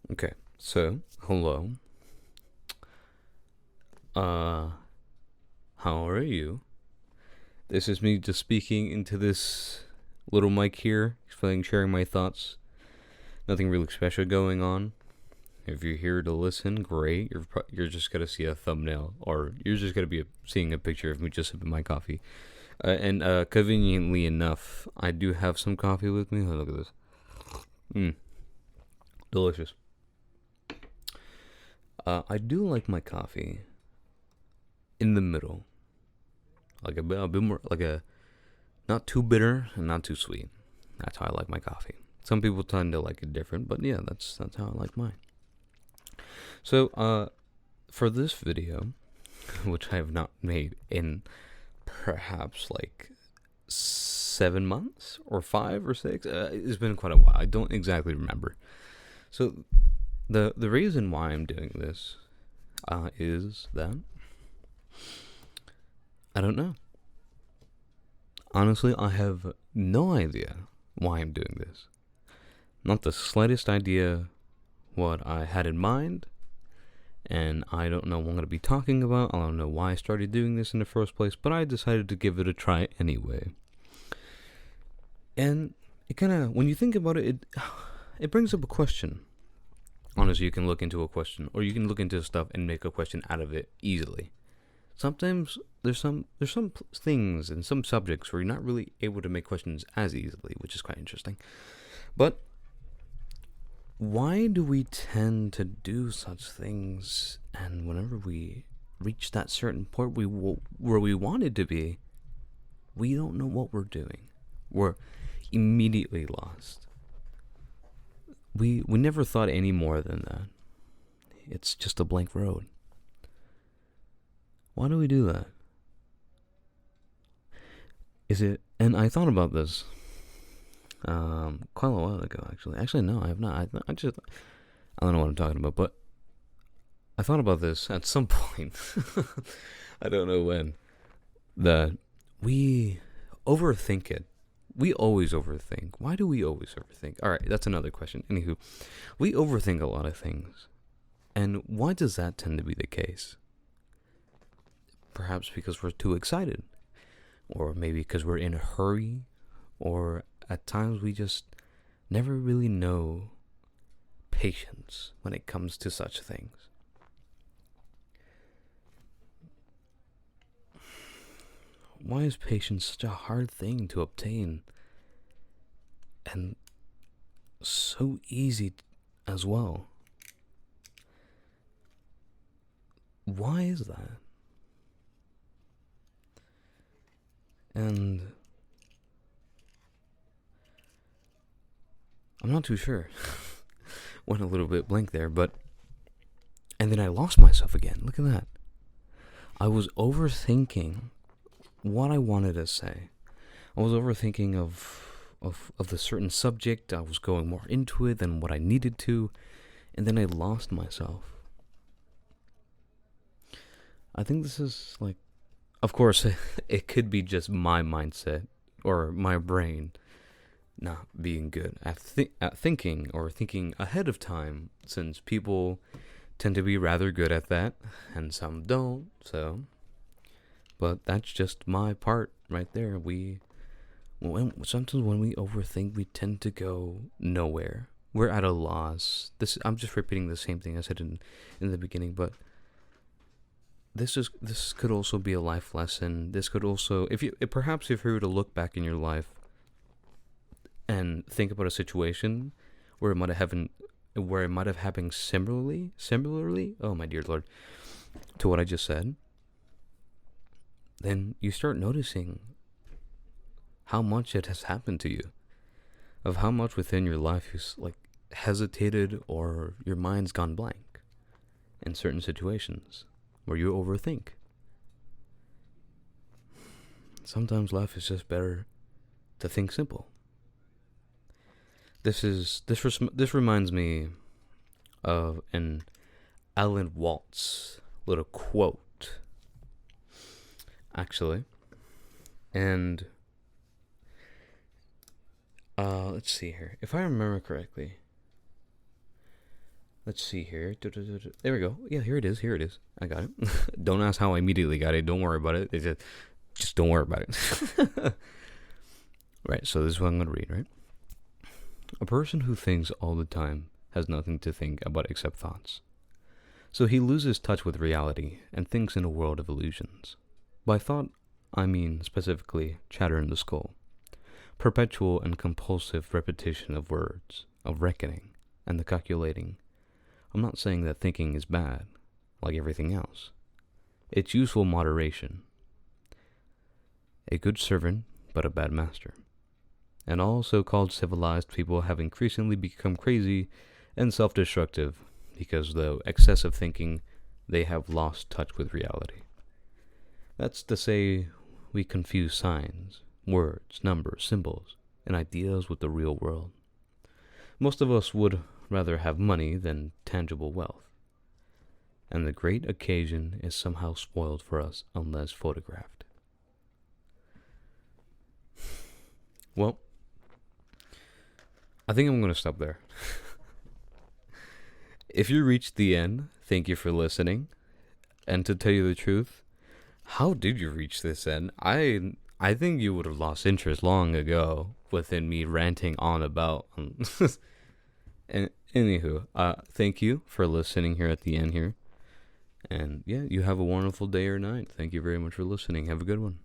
Okay, so hello. Uh, how are you? This is me just speaking into this little mic here, explaining, sharing my thoughts. Nothing really special going on. If you're here to listen, great. You're just gonna see a thumbnail, or you're just gonna be seeing a picture of me just sipping my coffee. And conveniently enough, I do have some coffee with me. Oh, look at this. Mmm, delicious. I do like my coffee in the middle, like a bit more, like a not too bitter and not too sweet. That's how I like my coffee. Some people tend to like it different, but yeah, that's how I like mine. So, for this video, which I have not made in perhaps like 7 months or 5 or 6, it's been quite a while. I don't exactly remember. So the reason why I'm doing this is that I don't know. Honestly, I have no idea why I'm doing this. Not the slightest idea what I had in mind, and I don't know what I'm going to be talking about. I don't know why I started doing this in the first place, but I decided to give it a try anyway. And it kind of, when you think about it, it brings up a question. Honestly, you can look into a question, or you can look into stuff and make a question out of it easily. Sometimes there's some things and some subjects where you're not really able to make questions as easily, which is quite interesting. But why do we tend to do such things? And whenever we reach that certain point where we wanted to be, we don't know what we're doing. We're immediately lost. We never thought any more than that. It's just a blank road. Why do we do that? Is it? And I thought about this quite a while ago. Actually, no, I have not. I don't know what I'm talking about, but I thought about this at some point. I don't know when. That we overthink it. We always overthink. Why do we always overthink? All right, that's another question. Anywho, we overthink a lot of things. And why does that tend to be the case? Perhaps because we're too excited, or maybe because we're in a hurry, or at times we just never really know patience when it comes to such things. Why is patience such a hard thing to obtain and so easy as well? Why is that? And I'm not too sure. Went a little bit blank there, but. And then I lost myself again. Look at that. I was overthinking what I wanted to say. I was overthinking of the certain subject. I was going more into it than what I needed to, and then I lost myself. I think this is like, of course, it could be just my mindset or my brain not being good at thinking or thinking ahead of time, since people tend to be rather good at that, and some don't. So, but that's just my part right there. Sometimes when we overthink, we tend to go nowhere. We're at a loss. I'm just repeating the same thing I said in the beginning, but this could also be a life lesson. This could also, if you were to look back in your life and think about a situation where it might have happened similarly. Oh my dear Lord, to what I just said. Then you start noticing how much it has happened to you, of how much within your life you like hesitated or your mind's gone blank in certain situations where you overthink. Sometimes life is just better to think simple. This reminds me of an Alan Waltz little quote, actually, and let's see here. If I remember correctly, Let's see here. There we go. Yeah, here it is. Here it is. I got it. Don't ask how I immediately got it. Don't worry about it. Just don't worry about it. Right, so this is what I'm going to read, right? A person who thinks all the time has nothing to think about except thoughts. So he loses touch with reality and thinks in a world of illusions. By thought, I mean specifically chatter in the skull, perpetual and compulsive repetition of words, of reckoning, and the calculating. I'm not saying that thinking is bad, like everything else. It's useful moderation. A good servant, but a bad master. And all so-called civilized people have increasingly become crazy and self-destructive because, though excessive thinking, they have lost touch with reality. That's to say, we confuse signs, words, numbers, symbols, and ideas with the real world. Most of us would rather have money than tangible wealth. And the great occasion is somehow spoiled for us unless photographed. Well, I think I'm going to stop there. If you reached the end, thank you for listening. And to tell you the truth, how did you reach this end? I think you would have lost interest long ago within me ranting on about. And anywho, thank you for listening here at the end here. And yeah, you have a wonderful day or night. Thank you very much for listening. Have a good one.